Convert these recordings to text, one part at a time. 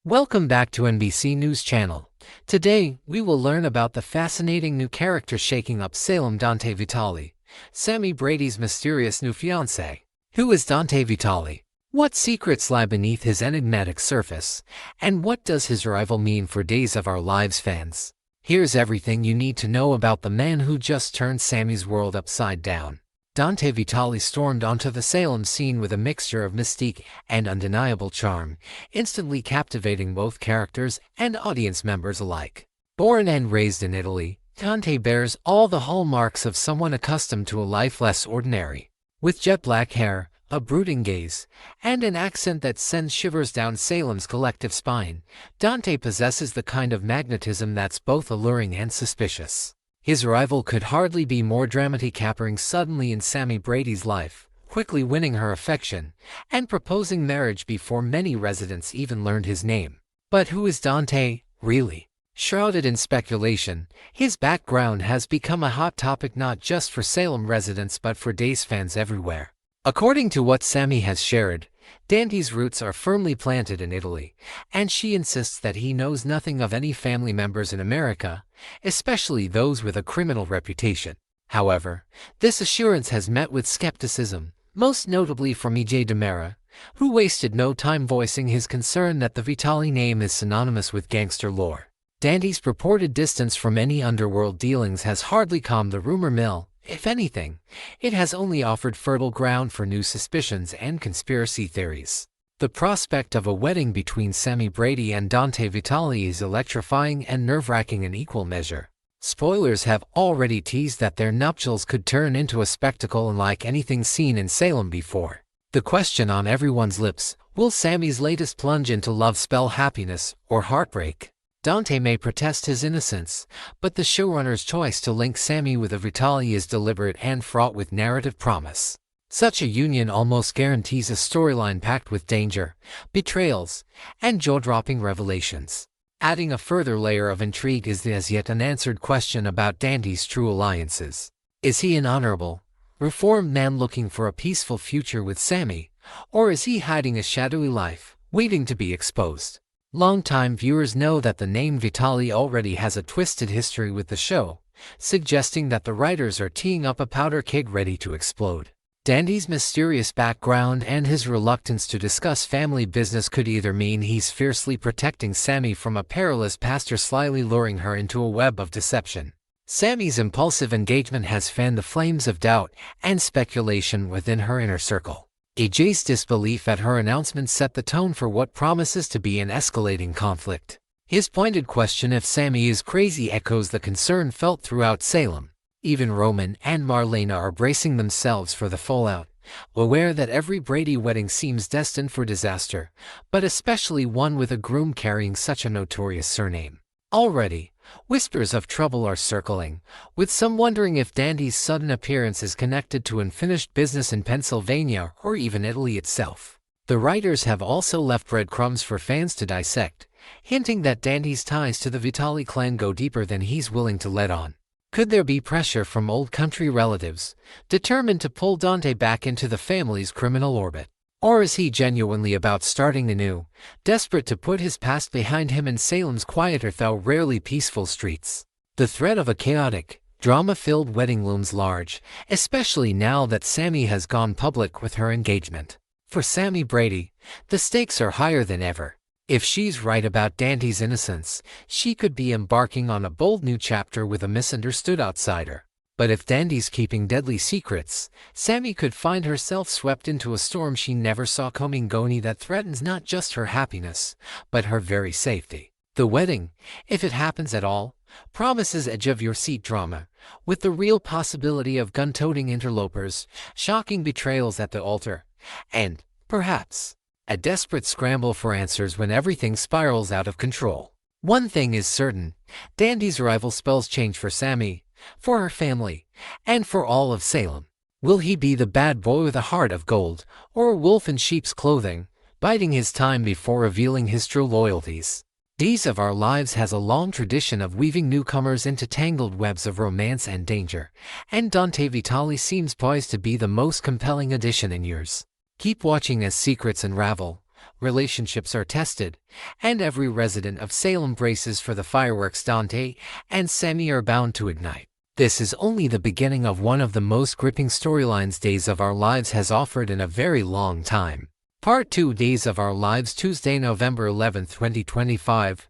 Welcome back to NBC News Channel. Today, we will learn about the fascinating new character shaking up Salem, Dante Vitali, Sami Brady's mysterious new fiancé. Who is Dante Vitali? What secrets lie beneath his enigmatic surface? And what does his arrival mean for Days of Our Lives fans? Here's everything you need to know about the man who just turned Sami's world upside down. Dante Vitali stormed onto the Salem scene with a mixture of mystique and undeniable charm, instantly captivating both characters and audience members alike. Born and raised in Italy, Dante bears all the hallmarks of someone accustomed to a life less ordinary. With jet black hair, a brooding gaze, and an accent that sends shivers down Salem's collective spine, Dante possesses the kind of magnetism that's both alluring and suspicious. His arrival could hardly be more dramatic, appearing suddenly in Sami Brady's life, quickly winning her affection, and proposing marriage before many residents even learned his name. But who is Dante, really? Shrouded in speculation, his background has become a hot topic not just for Salem residents but for Days fans everywhere. According to what Sami has shared, Dante's roots are firmly planted in Italy, and she insists that he knows nothing of any family members in America, especially those with a criminal reputation. However, this assurance has met with skepticism, most notably from E.J. Demera, who wasted no time voicing his concern that the Vitali name is synonymous with gangster lore. Dante's purported distance from any underworld dealings has hardly calmed the rumor mill. If anything, it has only offered fertile ground for new suspicions and conspiracy theories. The prospect of a wedding between Sami Brady and Dante Vitali is electrifying and nerve-wracking in equal measure. Spoilers have already teased that their nuptials could turn into a spectacle unlike anything seen in Salem before. The question on everyone's lips, will Sami's latest plunge into love spell happiness or heartbreak? Dante may protest his innocence, but the showrunner's choice to link Sami with a Vitali is deliberate and fraught with narrative promise. Such a union almost guarantees a storyline packed with danger, betrayals, and jaw-dropping revelations. Adding a further layer of intrigue is the as-yet unanswered question about Dante's true alliances. Is he an honorable, reformed man looking for a peaceful future with Sami, or is he hiding a shadowy life, waiting to be exposed? Longtime viewers know that the name Vitali already has a twisted history with the show, suggesting that the writers are teeing up a powder keg ready to explode. Dante's mysterious background and his reluctance to discuss family business could either mean he's fiercely protecting Sami from a perilous past or slyly luring her into a web of deception. Sami's impulsive engagement has fanned the flames of doubt and speculation within her inner circle. EJ's disbelief at her announcement set the tone for what promises to be an escalating conflict. His pointed question if Sami is crazy echoes the concern felt throughout Salem. Even Roman and Marlena are bracing themselves for the fallout, aware that every Brady wedding seems destined for disaster, but especially one with a groom carrying such a notorious surname. Already, whispers of trouble are circling, with some wondering if Dante's sudden appearance is connected to unfinished business in Pennsylvania or even Italy itself. The writers have also left breadcrumbs for fans to dissect, hinting that Dante's ties to the Vitali clan go deeper than he's willing to let on. Could there be pressure from old country relatives, determined to pull Dante back into the family's criminal orbit? Or is he genuinely about starting anew, desperate to put his past behind him in Salem's quieter though rarely peaceful streets? The threat of a chaotic, drama-filled wedding looms large, especially now that Sami has gone public with her engagement. For Sami Brady, the stakes are higher than ever. If she's right about Dante's innocence, she could be embarking on a bold new chapter with a misunderstood outsider. But if Dante's keeping deadly secrets, Sami could find herself swept into a storm she never saw coming, that threatens not just her happiness, but her very safety. The wedding, if it happens at all, promises edge-of-your-seat drama, with the real possibility of gun-toting interlopers, shocking betrayals at the altar, and, perhaps, a desperate scramble for answers when everything spirals out of control. One thing is certain, Dante's arrival spells change for Sami, for her family, and for all of Salem. Will he be the bad boy with a heart of gold, or a wolf in sheep's clothing, biding his time before revealing his true loyalties? Days of Our Lives has a long tradition of weaving newcomers into tangled webs of romance and danger, and Dante Vitali seems poised to be the most compelling addition in years. Keep watching as secrets unravel, relationships are tested, and every resident of Salem braces for the fireworks Dante and Sami are bound to ignite. This is only the beginning of one of the most gripping storylines Days of Our Lives has offered in a very long time. Part 2, Days of Our Lives, Tuesday, November 11, 2025.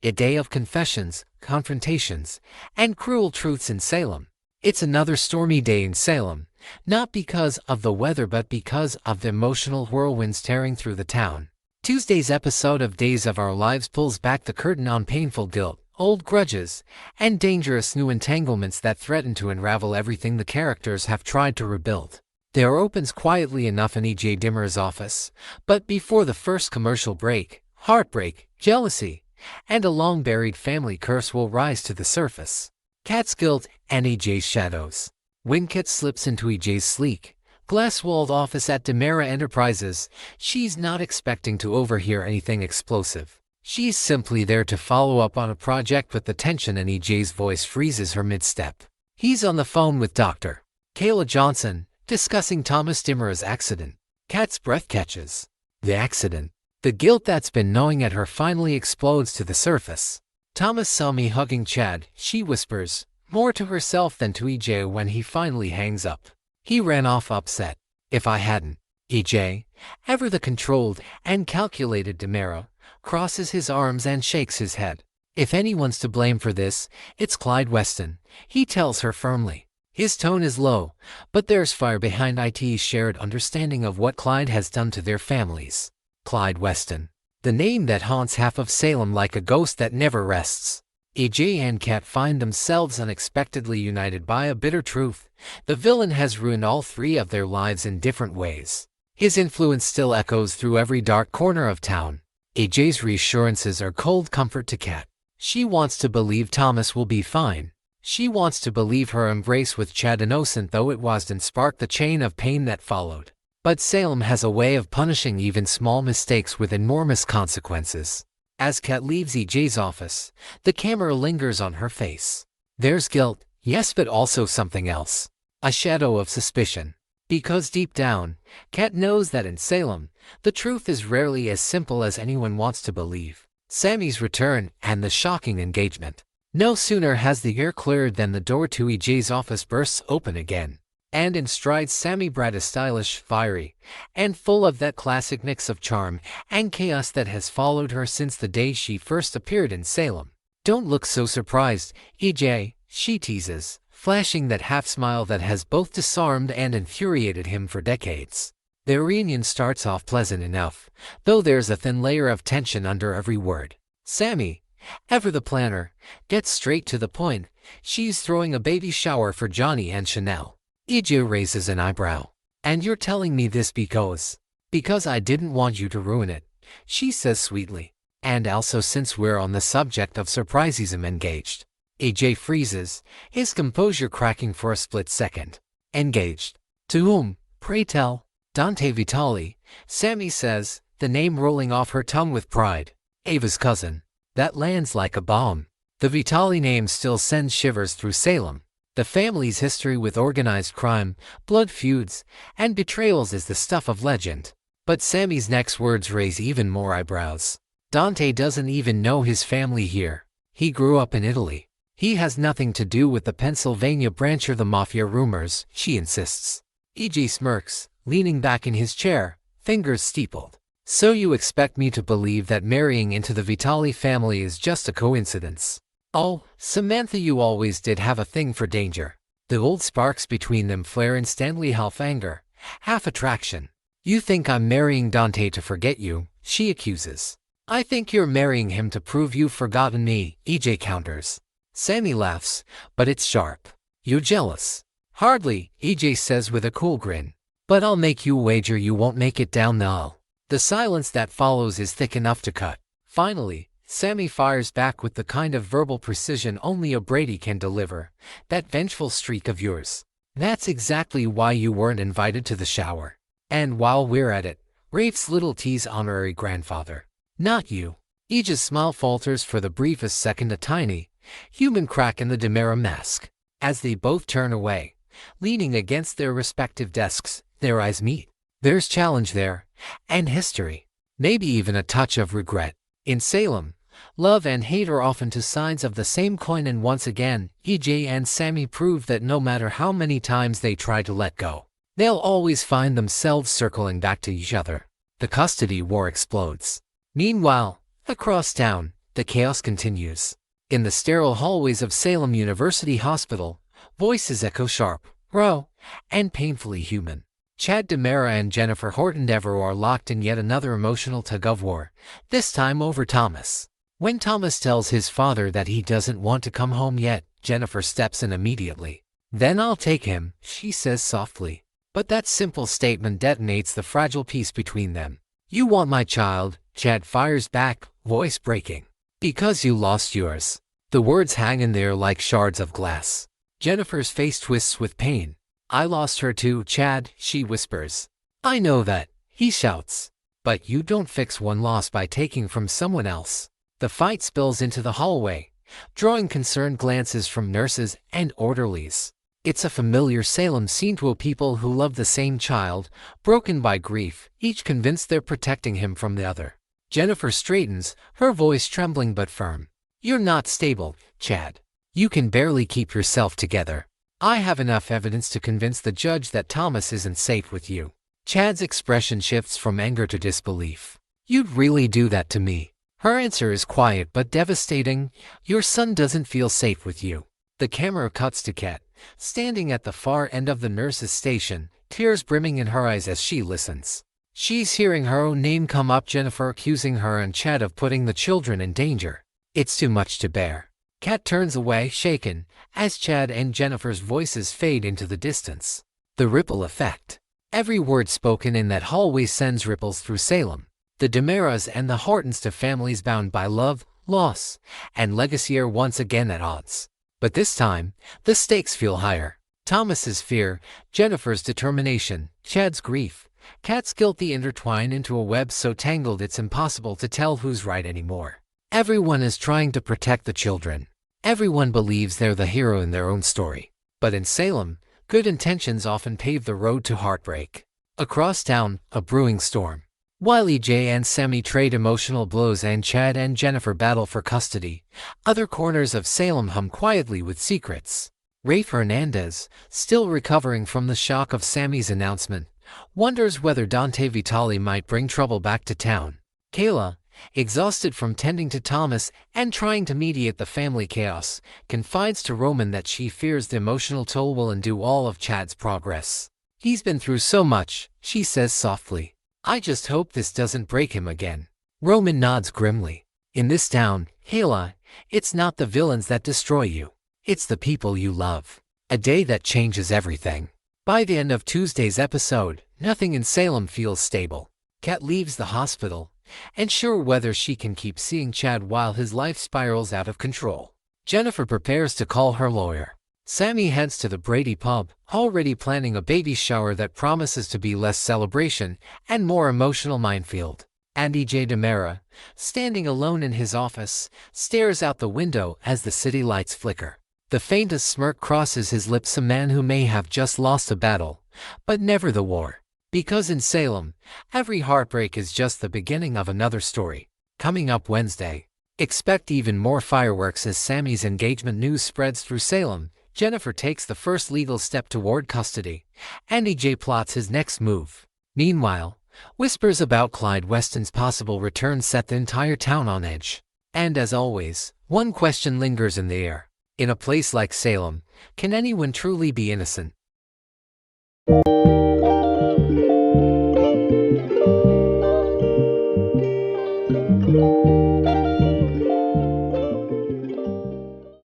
A day of confessions, confrontations, and cruel truths in Salem. It's another stormy day in Salem, not because of the weather but because of the emotional whirlwinds tearing through the town. Tuesday's episode of Days of Our Lives pulls back the curtain on painful guilt, old grudges, and dangerous new entanglements that threaten to unravel everything the characters have tried to rebuild. The door opens quietly enough in E.J. Dimmer's office, but before the first commercial break, heartbreak, jealousy, and a long-buried family curse will rise to the surface. Kat's guilt and E.J.'s shadows. When Kat slips into E.J.'s sleek, glass-walled office at Demera Enterprises, she's not expecting to overhear anything explosive. She's simply there to follow up on a project, but the tension in E.J.'s voice freezes her mid-step. He's on the phone with Dr. Kayla Johnson, discussing Thomas Dimmer's accident. Kat's breath catches. The accident. The guilt that's been gnawing at her finally explodes to the surface. Thomas saw me hugging Chad, she whispers, more to herself than to E.J. when he finally hangs up. He ran off upset. If I hadn't. E.J., ever the controlled and calculated Demera, crosses his arms and shakes his head. If anyone's to blame for this, it's Clyde Weston, he tells her firmly. His tone is low, but there's fire behind IT's shared understanding of what Clyde has done to their families. Clyde Weston. The name that haunts half of Salem like a ghost that never rests. E.J. and Kat find themselves unexpectedly united by a bitter truth. The villain has ruined all three of their lives in different ways. His influence still echoes through every dark corner of town. E.J.'s reassurances are cold comfort to Kat. She wants to believe Thomas will be fine. She wants to believe her embrace with Chad, innocent though it was, didn't spark the chain of pain that followed. But Salem has a way of punishing even small mistakes with enormous consequences. As Kat leaves E.J.'s office, the camera lingers on her face. There's guilt, yes, but also something else. A shadow of suspicion. Because deep down, Kat knows that in Salem, the truth is rarely as simple as anyone wants to believe. Sami's return and the shocking engagement. No sooner has the air cleared than the door to E.J.'s office bursts open again. And in strides Sami Brad, stylish, fiery, and full of that classic mix of charm and chaos that has followed her since the day she first appeared in Salem. Don't look so surprised, E.J., she teases, flashing that half-smile that has both disarmed and infuriated him for decades. Their reunion starts off pleasant enough, though there's a thin layer of tension under every word. Sami, ever the planner, gets straight to the point. She's throwing a baby shower for Johnny and Chanel. E.J. raises an eyebrow. And you're telling me this because I didn't want you to ruin it, she says sweetly. And also since we're on the subject of surprises, I'm engaged. E.J. freezes, his composure cracking for a split second. Engaged? To whom, pray tell? Dante Vitali, Sami says, the name rolling off her tongue with pride. Ava's cousin. That lands like a bomb. The Vitali name still sends shivers through Salem. The family's history with organized crime, blood feuds, and betrayals is the stuff of legend. But Sami's next words raise even more eyebrows. Dante doesn't even know his family here. He grew up in Italy. He has nothing to do with the Pennsylvania branch or the mafia rumors, she insists. E.J. smirks, leaning back in his chair, fingers steepled. So you expect me to believe that marrying into the Vitali family is just a coincidence? Oh, Samantha, you always did have a thing for danger. The old sparks between them flare instantly, half anger, half attraction. You think I'm marrying Dante to forget you, she accuses. I think you're marrying him to prove you've forgotten me, E.J. counters. Sami laughs, but it's sharp. You're jealous. Hardly, E.J. says with a cool grin. But I'll make you wager you won't make it down the aisle. The silence that follows is thick enough to cut. Finally, Sami fires back with the kind of verbal precision only a Brady can deliver. That vengeful streak of yours. That's exactly why you weren't invited to the shower. And while we're at it, Rafe's little T's honorary grandfather. Not you. E.J.'s smile falters for the briefest second, a tiny, human crack in the Demera mask. As they both turn away, leaning against their respective desks, their eyes meet. There's challenge there, and history. maybe even a touch of regret. In Salem, love and hate are often two sides of the same coin, and once again, EJ and Sami prove that no matter how many times they try to let go, they'll always find themselves circling back to each other. The custody war explodes. Meanwhile, across town, the chaos continues. In the sterile hallways of Salem University Hospital, voices echo sharp, raw, and painfully human. Chad DiMera and Jennifer Horton Devereaux are locked in yet another emotional tug-of-war, this time over Thomas. When Thomas tells his father that he doesn't want to come home yet, Jennifer steps in immediately. "Then I'll take him," she says softly. But that simple statement detonates the fragile peace between them. "You want my child," Chad fires back, voice breaking. "Because you lost yours." The words hang in there like shards of glass. Jennifer's face twists with pain. "I lost her too, Chad," she whispers. "I know that," he shouts. "But you don't fix one loss by taking from someone else." The fight spills into the hallway, drawing concerned glances from nurses and orderlies. It's a familiar Salem scene to a people who love the same child, broken by grief, each convinced they're protecting him from the other. Jennifer straightens, her voice trembling but firm. "You're not stable, Chad. You can barely keep yourself together. I have enough evidence to convince the judge that Thomas isn't safe with you." Chad's expression shifts from anger to disbelief. "You'd really do that to me?" Her answer is quiet but devastating. "Your son doesn't feel safe with you." The camera cuts to Kat, standing at the far end of the nurse's station, tears brimming in her eyes as she listens. She's hearing her own name come up, Jennifer accusing her and Chad of putting the children in danger. It's too much to bear. Kat turns away, shaken, as Chad and Jennifer's voices fade into the distance. The ripple effect. Every word spoken in that hallway sends ripples through Salem. The DiMeras and the Hortons, to families bound by love, loss, and legacy, are once again at odds. But this time, the stakes feel higher. Thomas's fear, Jennifer's determination, Chad's grief, Kat's guilt, they intertwine into a web so tangled it's impossible to tell who's right anymore. Everyone is trying to protect the children. Everyone believes they're the hero in their own story. But in Salem, good intentions often pave the road to heartbreak. Across town, a brewing storm. While EJ and Sami trade emotional blows and Chad and Jennifer battle for custody, other corners of Salem hum quietly with secrets. Rafe Hernandez, still recovering from the shock of Sami's announcement, wonders whether Dante Vitali might bring trouble back to town. Kayla, exhausted from tending to Thomas and trying to mediate the family chaos, confides to Roman that she fears the emotional toll will undo all of Chad's progress. "He's been through so much," she says softly. "I just hope this doesn't break him again." Roman nods grimly. "In this town, Kayla, it's not the villains that destroy you. It's the people you love." A day that changes everything. By the end of Tuesday's episode, nothing in Salem feels stable. Kat leaves the hospital, unsure whether she can keep seeing Chad while his life spirals out of control. Jennifer prepares to call her lawyer. Sami heads to the Brady pub, already planning a baby shower that promises to be less celebration and more emotional minefield. And EJ DiMera, standing alone in his office, stares out the window as the city lights flicker. The faintest smirk crosses his lips, a man who may have just lost a battle, but never the war. Because in Salem, every heartbreak is just the beginning of another story. Coming up Wednesday, expect even more fireworks as Sami's engagement news spreads through Salem. Jennifer takes the first legal step toward custody, and EJ plots his next move. Meanwhile, whispers about Clyde Weston's possible return set the entire town on edge. And as always, one question lingers in the air. In a place like Salem, can anyone truly be innocent?